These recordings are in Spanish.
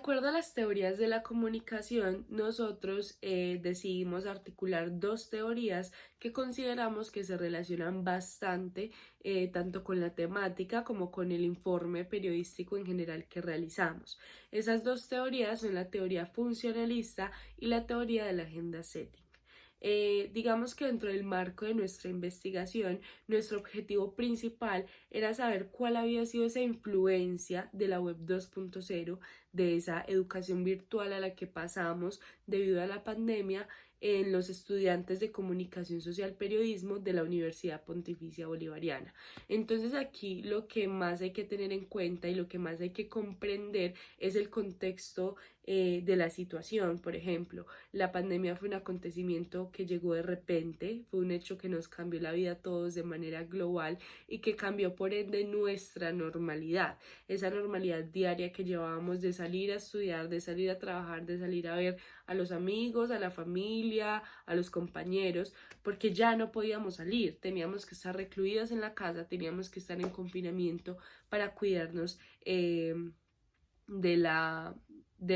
acuerdo a las teorías de la comunicación, nosotros decidimos articular dos teorías que consideramos que se relacionan bastante tanto con la temática como con el informe periodístico en general que realizamos. Esas dos teorías son la teoría funcionalista y la teoría de la agenda setting. Digamos que dentro del marco de nuestra investigación, nuestro objetivo principal era saber cuál había sido esa influencia de la web 2.0, de esa educación virtual a la que pasamos debido a la pandemia en los estudiantes de comunicación social periodismo de la Universidad Pontificia Bolivariana. Entonces aquí lo que más hay que tener en cuenta y lo que más hay que comprender es el contexto de la situación. Por ejemplo, la pandemia fue un acontecimiento que llegó de repente, fue un hecho que nos cambió la vida a todos de manera global y que cambió por ende nuestra normalidad, esa normalidad diaria que llevábamos de salir a estudiar, de salir a trabajar, de salir a ver a los amigos, a la familia, a los compañeros, porque ya no podíamos salir, teníamos que estar recluidas en la casa, teníamos que estar en confinamiento para cuidarnos de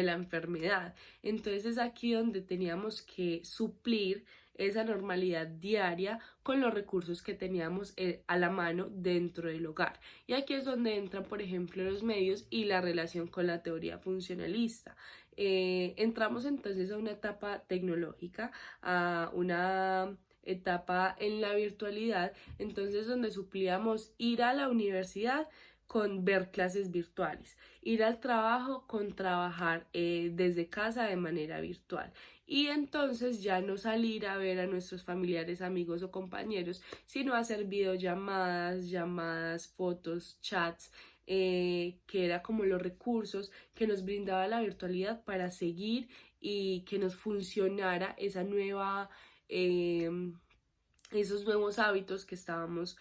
la enfermedad. Entonces es aquí donde teníamos que suplir esa normalidad diaria con los recursos que teníamos a la mano dentro del hogar. Y aquí es donde entran, por ejemplo, los medios y la relación con la teoría funcionalista. Entramos entonces a una etapa tecnológica, a una etapa en la virtualidad, entonces donde suplíamos ir a la universidad con ver clases virtuales, ir al trabajo con trabajar desde casa de manera virtual y entonces ya no salir a ver a nuestros familiares, amigos o compañeros, sino hacer videollamadas, llamadas, fotos, chats, que era como los recursos que nos brindaba la virtualidad para seguir y que nos funcionara esa nueva esos nuevos hábitos que estábamos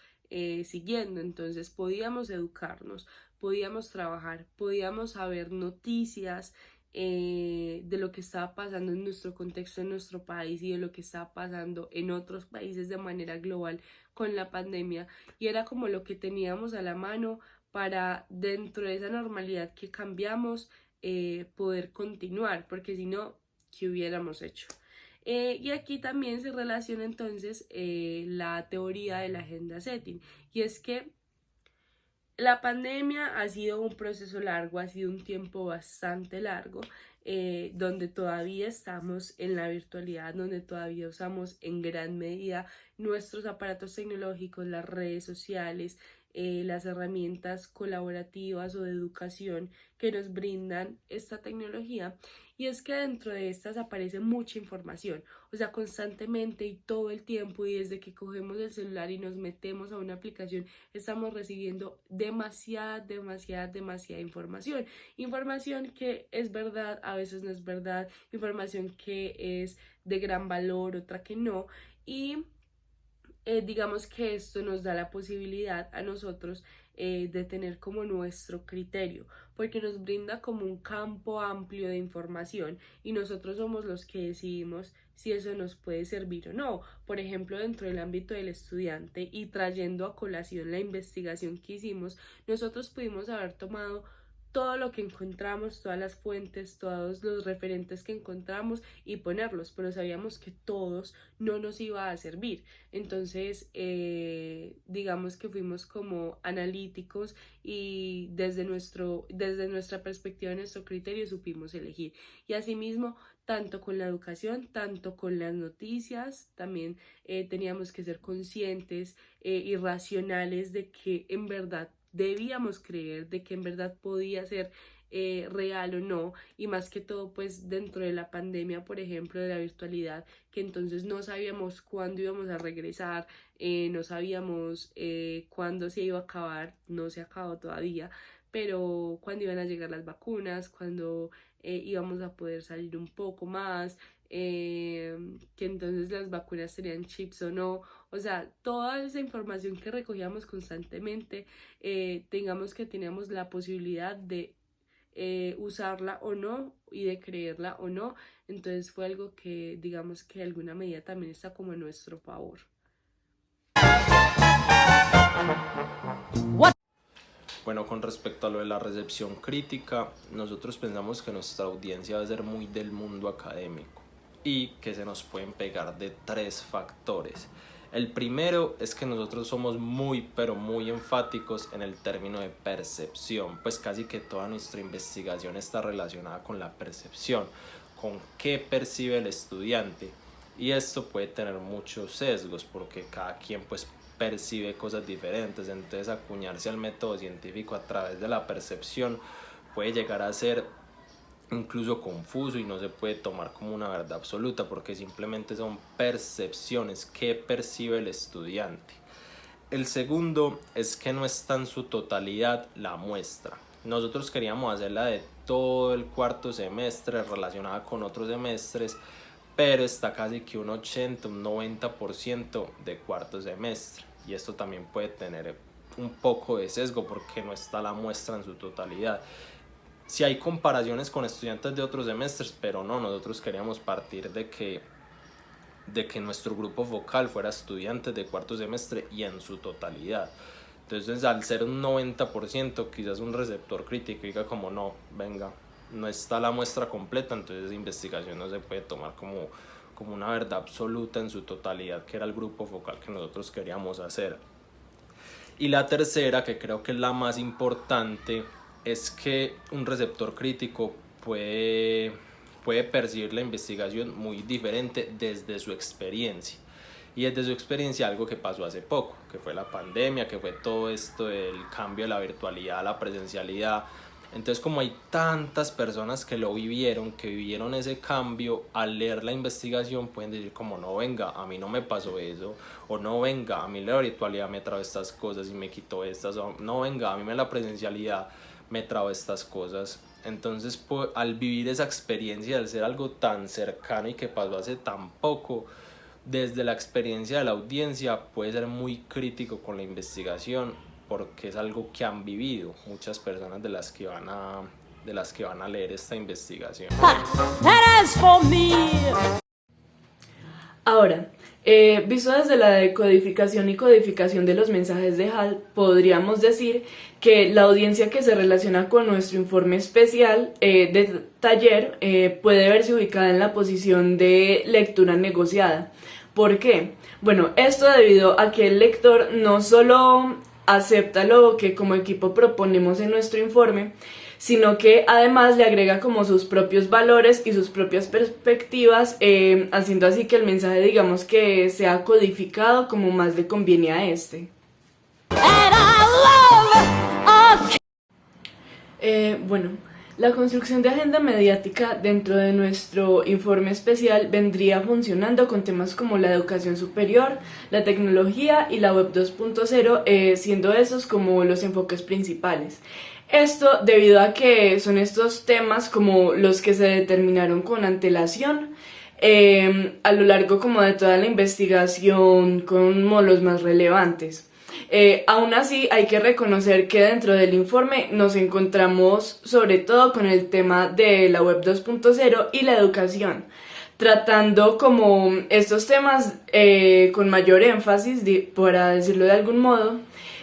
siguiendo. Entonces podíamos educarnos, podíamos trabajar, podíamos saber noticias de lo que estaba pasando en nuestro contexto, en nuestro país y de lo que estaba pasando en otros países de manera global con la pandemia. Y era como lo que teníamos a la mano para dentro de esa normalidad que cambiamos poder continuar, porque si no, ¿qué hubiéramos hecho? Y aquí también se relaciona entonces la teoría de la agenda setting, y es que la pandemia ha sido un proceso largo, ha sido un tiempo bastante largo, donde todavía estamos en la virtualidad, donde todavía usamos en gran medida nuestros aparatos tecnológicos, las redes sociales, las herramientas colaborativas o de educación que nos brindan esta tecnología. Y es que dentro de estas aparece mucha información, o sea, constantemente y todo el tiempo, y desde que cogemos el celular y nos metemos a una aplicación, estamos recibiendo demasiada información. Información que es verdad, a veces no es verdad, información que es de gran valor, otra que no, y digamos que esto nos da la posibilidad a nosotros de tener como nuestro criterio, porque nos brinda como un campo amplio de información y nosotros somos los que decidimos si eso nos puede servir o no. Por ejemplo, dentro del ámbito del estudiante y trayendo a colación la investigación que hicimos, nosotros pudimos haber tomado todo lo que encontramos, todas las fuentes, todos los referentes que encontramos y ponerlos, pero sabíamos que todos no nos iba a servir. Entonces, digamos que fuimos como analíticos y desde nuestra perspectiva, nuestro criterio, supimos elegir. Y asimismo, tanto con la educación, tanto con las noticias, también teníamos que ser conscientes y racionales de que en verdad debíamos creer, de que en verdad podía ser real o no, y más que todo pues dentro de la pandemia, por ejemplo, de la virtualidad, que entonces no sabíamos cuándo íbamos a regresar, no sabíamos cuándo se iba a acabar, no se ha acabado todavía, pero cuándo iban a llegar las vacunas, cuándo íbamos a poder salir un poco más, que entonces las vacunas serían chips o no, o sea, toda esa información que recogíamos constantemente, tengamos que teníamos la posibilidad de usarla o no y de creerla o no. Entonces fue algo que digamos que de alguna medida también está como a nuestro favor. Bueno, con respecto a lo de la recepción crítica, nosotros pensamos que nuestra audiencia va a ser muy del mundo académico y que se nos pueden pegar de 3 factores. El primero es que nosotros somos muy pero muy enfáticos en el término de percepción, pues casi que toda nuestra investigación está relacionada con la percepción, con qué percibe el estudiante, y esto puede tener muchos sesgos porque cada quien pues percibe cosas diferentes. Entonces acuñarse al método científico a través de la percepción puede llegar a ser incluso confuso y no se puede tomar como una verdad absoluta porque simplemente son percepciones que percibe el estudiante. El segundo es que no está en su totalidad la muestra. Nosotros queríamos hacerla de todo el cuarto semestre relacionada con otros semestres, pero está casi que un 80, un 90% de cuarto semestre, y esto también puede tener un poco de sesgo porque no está la muestra en su totalidad. Si hay comparaciones con estudiantes de otros semestres, pero no, nosotros queríamos partir de que nuestro grupo focal fuera estudiantes de cuarto semestre y en su totalidad. Entonces, al ser un 90%, quizás un receptor crítico diga como no, venga, no está la muestra completa, entonces esa investigación no se puede tomar como una verdad absoluta en su totalidad, que era el grupo focal que nosotros queríamos hacer. Y la tercera, que creo que es la más importante, es que un receptor crítico puede percibir la investigación muy diferente desde su experiencia. Y desde su experiencia algo que pasó hace poco, que fue la pandemia, que fue todo esto del cambio de la virtualidad a la presencialidad. Entonces, como hay tantas personas que lo vivieron, que vivieron ese cambio, al leer la investigación pueden decir como no, venga, a mí no me pasó eso, o no, venga, a mí la virtualidad me trajo estas cosas y me quitó estas, o no, venga, a mí la presencialidad me trajo estas cosas. Entonces, pues, al vivir esa experiencia, al ser algo tan cercano y que pasó hace tan poco, desde la experiencia de la audiencia puede ser muy crítico con la investigación porque es algo que han vivido muchas personas de las que van a leer esta investigación. Ahora, visto desde la decodificación y codificación de los mensajes de Hall, podríamos decir que la audiencia que se relaciona con nuestro informe especial de taller puede verse ubicada en la posición de lectura negociada. ¿Por qué? Bueno, esto debido a que el lector no solo acepta lo que como equipo proponemos en nuestro informe, sino que además le agrega como sus propios valores y sus propias perspectivas, haciendo así que el mensaje, digamos, que sea codificado como más le conviene a este. Bueno, la construcción de agenda mediática dentro de nuestro informe especial vendría funcionando con temas como la educación superior, la tecnología y la web 2.0, siendo esos como los enfoques principales. Esto debido a que son estos temas como los que se determinaron con antelación a lo largo como de toda la investigación como los más relevantes. Aún así hay que reconocer que dentro del informe nos encontramos sobre todo con el tema de la web 2.0 y la educación, tratando como estos temas con mayor énfasis, para decirlo de algún modo,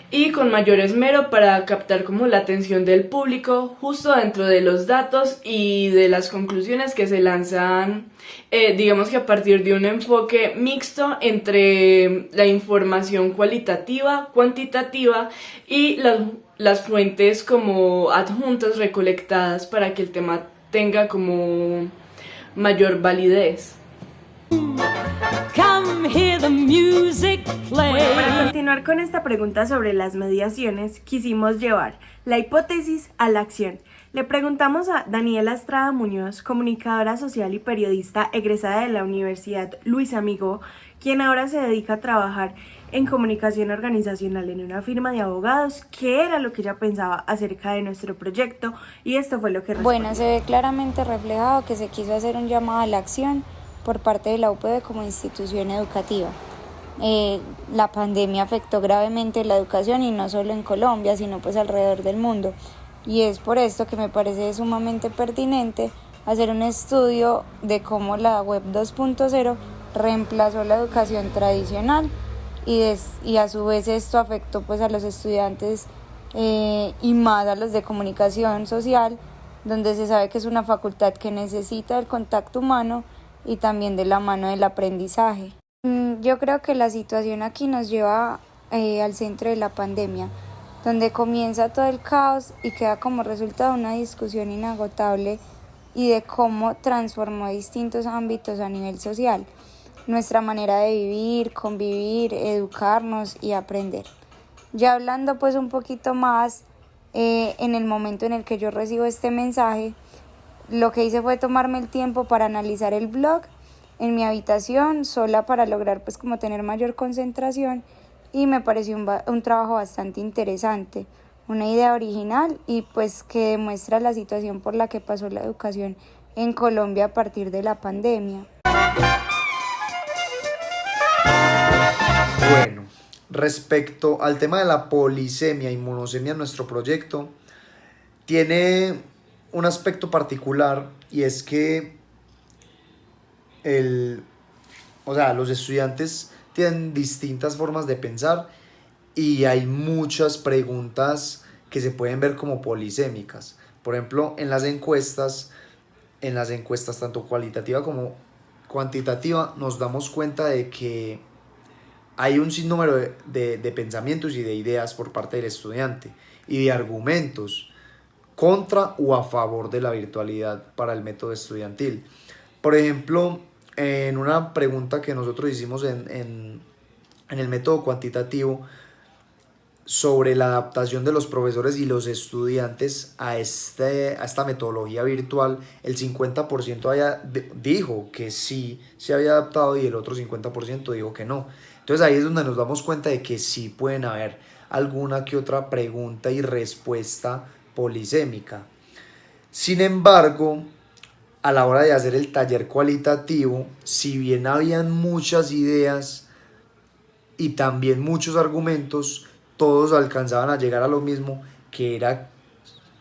y con mayor esmero para captar como la atención del público justo dentro de los datos y de las conclusiones que se lanzan, digamos que a partir de un enfoque mixto entre la información cualitativa, cuantitativa y las fuentes como adjuntas recolectadas para que el tema tenga como mayor validez. Come hear the music play. Bueno, para continuar con esta pregunta sobre las mediaciones, quisimos llevar la hipótesis a la acción. Le preguntamos a Daniela Estrada Muñoz, comunicadora social y periodista egresada de la Universidad Luis Amigo, quien ahora se dedica a trabajar en comunicación organizacional en una firma de abogados, qué era lo que ella pensaba acerca de nuestro proyecto, y esto fue lo que respondió. Bueno, se ve claramente reflejado que se quiso hacer un llamado a la acción por parte de la UPB como institución educativa. La pandemia afectó gravemente la educación y no solo en Colombia, sino pues alrededor del mundo. Y es por esto que me parece sumamente pertinente hacer un estudio de cómo la web 2.0 reemplazó la educación tradicional y a su vez esto afectó pues a los estudiantes y más a los de comunicación social, donde se sabe que es una facultad que necesita del contacto humano y también de la mano del aprendizaje. Yo creo que la situación aquí nos lleva al centro de la pandemia, donde comienza todo el caos y queda como resultado una discusión inagotable y de cómo transformó distintos ámbitos a nivel social, nuestra manera de vivir, convivir, educarnos y aprender. Ya hablando pues un poquito más, en el momento en el que yo recibo este mensaje, lo que hice fue tomarme el tiempo para analizar el blog en mi habitación, sola, para lograr pues como tener mayor concentración, y me pareció un trabajo bastante interesante, una idea original y pues que demuestra la situación por la que pasó la educación en Colombia a partir de la pandemia. Bueno, respecto al tema de la polisemia y monosemia en nuestro proyecto, tiene un aspecto particular, y es que los estudiantes tienen distintas formas de pensar y hay muchas preguntas que se pueden ver como polisémicas. Por ejemplo, en las encuestas tanto cualitativa como cuantitativa, nos damos cuenta de que hay un sinnúmero de pensamientos y de ideas por parte del estudiante y de argumentos contra o a favor de la virtualidad para el método estudiantil. Por ejemplo, en una pregunta que nosotros hicimos en el método cuantitativo sobre la adaptación de los profesores y los estudiantes a esta metodología virtual, el 50% dijo que sí se había adaptado y el otro 50% dijo que no. Entonces ahí es donde nos damos cuenta de que sí pueden haber alguna que otra pregunta y respuesta polisémica. Sin embargo, a la hora de hacer el taller cualitativo, si bien habían muchas ideas y también muchos argumentos, todos alcanzaban a llegar a lo mismo, que era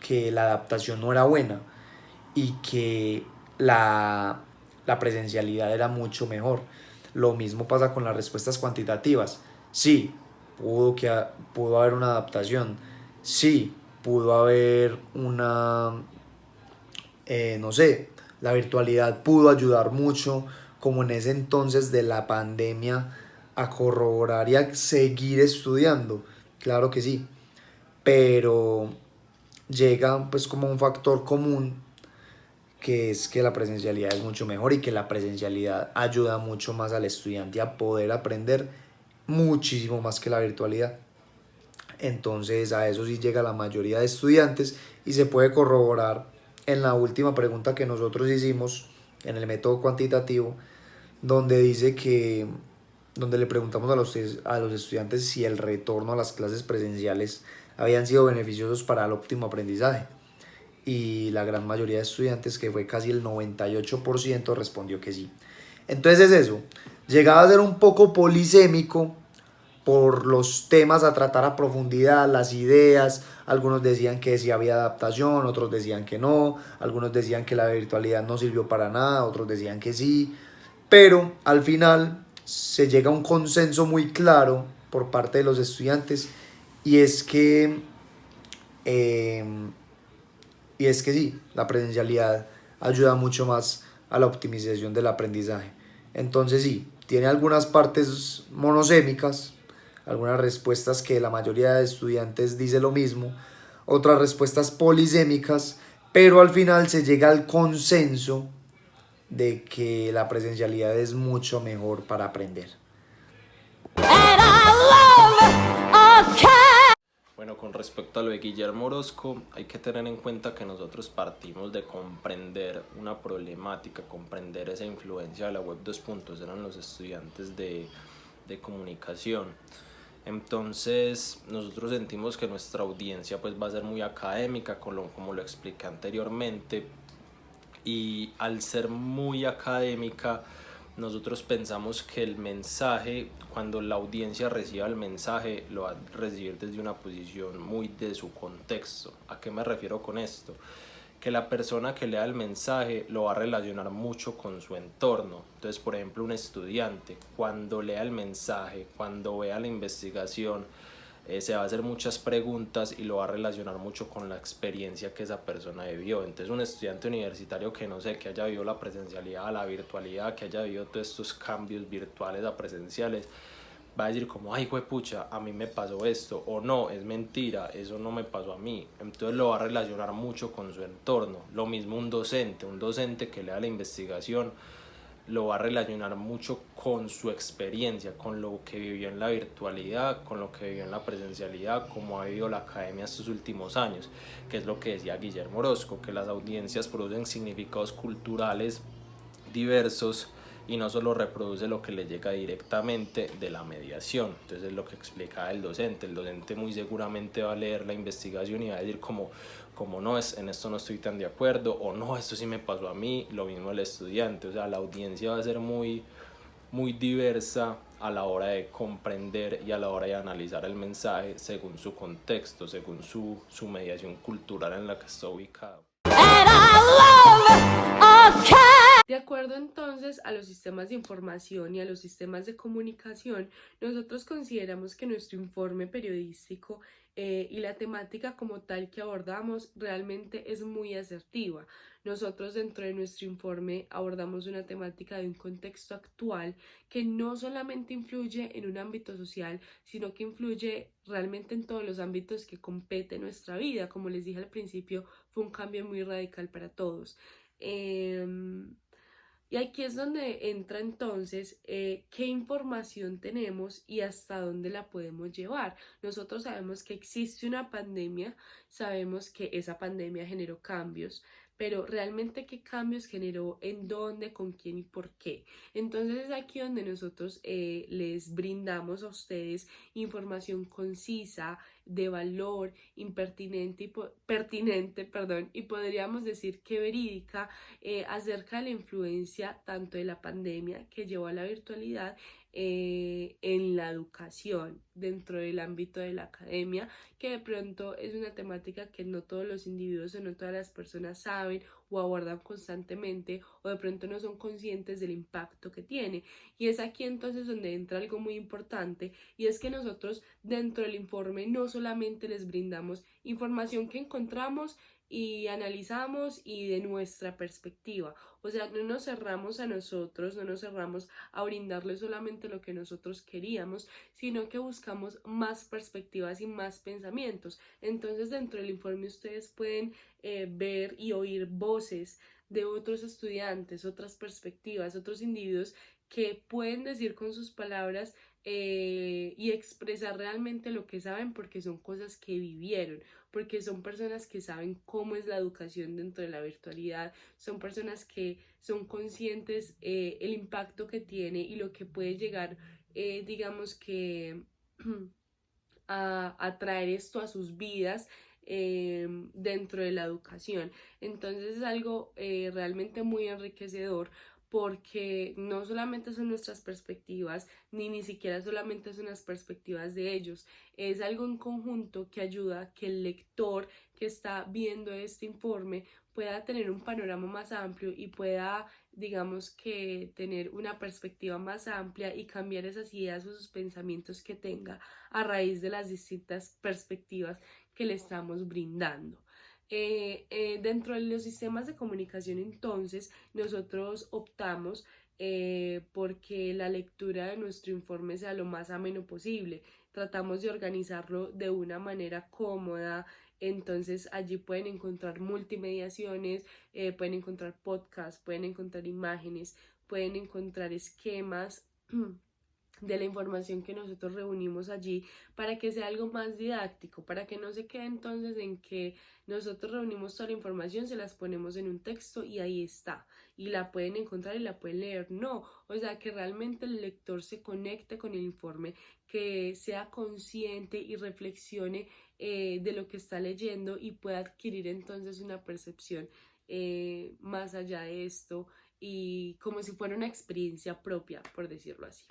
que la adaptación no era buena y que la presencialidad era mucho mejor. Lo mismo pasa con las respuestas cuantitativas. Sí, pudo haber una adaptación. Sí, pudo haber la virtualidad pudo ayudar mucho, como en ese entonces de la pandemia, a corroborar y a seguir estudiando. Claro que sí, pero llega pues como un factor común, que es que la presencialidad es mucho mejor y que la presencialidad ayuda mucho más al estudiante a poder aprender muchísimo más que la virtualidad. Entonces a eso sí llega la mayoría de estudiantes y se puede corroborar en la última pregunta que nosotros hicimos en el método cuantitativo, donde le preguntamos a los estudiantes si el retorno a las clases presenciales habían sido beneficiosos para el óptimo aprendizaje. Y la gran mayoría de estudiantes, que fue casi el 98%, respondió que sí. Entonces es eso, llegaba a ser un poco polisémico por los temas a tratar a profundidad, las ideas. Algunos decían que sí había adaptación, otros decían que no, algunos decían que la virtualidad no sirvió para nada, otros decían que sí, pero al final se llega a un consenso muy claro por parte de los estudiantes, y es que sí, la presencialidad ayuda mucho más a la optimización del aprendizaje. Entonces sí, tiene algunas partes monosémicas, algunas respuestas que la mayoría de estudiantes dice lo mismo, otras respuestas polisémicas, pero al final se llega al consenso de que la presencialidad es mucho mejor para aprender. Bueno, con respecto a lo de Guillermo Orozco, hay que tener en cuenta que nosotros partimos de comprender una problemática, comprender esa influencia de la web 2.0 en los estudiantes de comunicación. Entonces nosotros sentimos que nuestra audiencia pues va a ser muy académica, como lo expliqué anteriormente, y al ser muy académica, nosotros pensamos que el mensaje, cuando la audiencia reciba el mensaje, lo va a recibir desde una posición muy de su contexto. ¿A qué me refiero con esto? Que la persona que lea el mensaje lo va a relacionar mucho con su entorno. Entonces, por ejemplo, un estudiante, cuando lea el mensaje, cuando vea la investigación, se va a hacer muchas preguntas y lo va a relacionar mucho con la experiencia que esa persona vivió. Entonces un estudiante universitario que no sé, que haya vivido la presencialidad a la virtualidad, que haya vivido todos estos cambios virtuales a presenciales, va a decir como, ay, pucha, a mí me pasó esto, o no, es mentira, eso no me pasó a mí. Entonces lo va a relacionar mucho con su entorno. Lo mismo un docente que lea la investigación, lo va a relacionar mucho con su experiencia, con lo que vivió en la virtualidad, con lo que vivió en la presencialidad, cómo ha vivido la academia estos últimos años, que es lo que decía Guillermo Orozco, que las audiencias producen significados culturales diversos y no solo reproduce lo que le llega directamente de la mediación. Entonces es lo que explicaba el docente muy seguramente va a leer la investigación y va a decir como no, es en esto no estoy tan de acuerdo, o no, esto sí me pasó a mí, lo mismo el estudiante. O sea, la audiencia va a ser muy diversa a la hora de comprender y a la hora de analizar el mensaje según su contexto, según su mediación cultural en la que está ubicado. De acuerdo entonces a los sistemas de información y a los sistemas de comunicación, nosotros consideramos que nuestro informe periodístico y la temática como tal que abordamos realmente es muy asertiva. Nosotros dentro de nuestro informe abordamos una temática de un contexto actual que no solamente influye en un ámbito social, sino que influye realmente en todos los ámbitos que compete nuestra vida. Como les dije al principio, fue un cambio muy radical para todos. Y aquí es donde entra entonces qué información tenemos y hasta dónde la podemos llevar. Nosotros sabemos que existe una pandemia, sabemos que esa pandemia generó cambios, pero realmente qué cambios generó, en dónde, con quién y por qué. Entonces es aquí donde nosotros les brindamos a ustedes información concisa, de valor, impertinente y pertinente, perdón, y podríamos decir que verídica, acerca de la influencia tanto de la pandemia que llevó a la virtualidad en la educación dentro del ámbito de la academia, que de pronto es una temática que no todos los individuos o no todas las personas saben o abordan constantemente, o de pronto no son conscientes del impacto que tiene. Y es aquí entonces donde entra algo muy importante, y es que nosotros dentro del informe no solamente les brindamos información que encontramos y analizamos y de nuestra perspectiva. O sea, no nos cerramos a nosotros, no nos cerramos a brindarles solamente lo que nosotros queríamos, sino que buscamos más perspectivas y más pensamientos. Entonces, dentro del informe ustedes pueden ver y oír voces de otros estudiantes, otras perspectivas, otros individuos que pueden decir con sus palabras y expresar realmente lo que saben, porque son cosas que vivieron, porque son personas que saben cómo es la educación dentro de la virtualidad, son personas que son conscientes el impacto que tiene y lo que puede llegar, digamos que a traer esto a sus vidas dentro de la educación. Entonces es algo realmente muy enriquecedor, porque no solamente son nuestras perspectivas, ni siquiera solamente son las perspectivas de ellos, es algo en conjunto que ayuda a que el lector que está viendo este informe pueda tener un panorama más amplio y pueda, digamos que, tener una perspectiva más amplia y cambiar esas ideas o esos pensamientos que tenga a raíz de las distintas perspectivas que le estamos brindando. Dentro de los sistemas de comunicación, entonces, nosotros optamos porque la lectura de nuestro informe sea lo más ameno posible. Tratamos de organizarlo de una manera cómoda. Entonces allí pueden encontrar multimediaciones, pueden encontrar podcasts, pueden encontrar imágenes, pueden encontrar esquemas de la información que nosotros reunimos allí, para que sea algo más didáctico, para que no se quede entonces en que nosotros reunimos toda la información, se las ponemos en un texto y ahí está, y la pueden encontrar y la pueden leer. No, o sea, que realmente el lector se conecte con el informe, que sea consciente y reflexione de lo que está leyendo y pueda adquirir entonces una percepción más allá de esto, y como si fuera una experiencia propia, por decirlo así.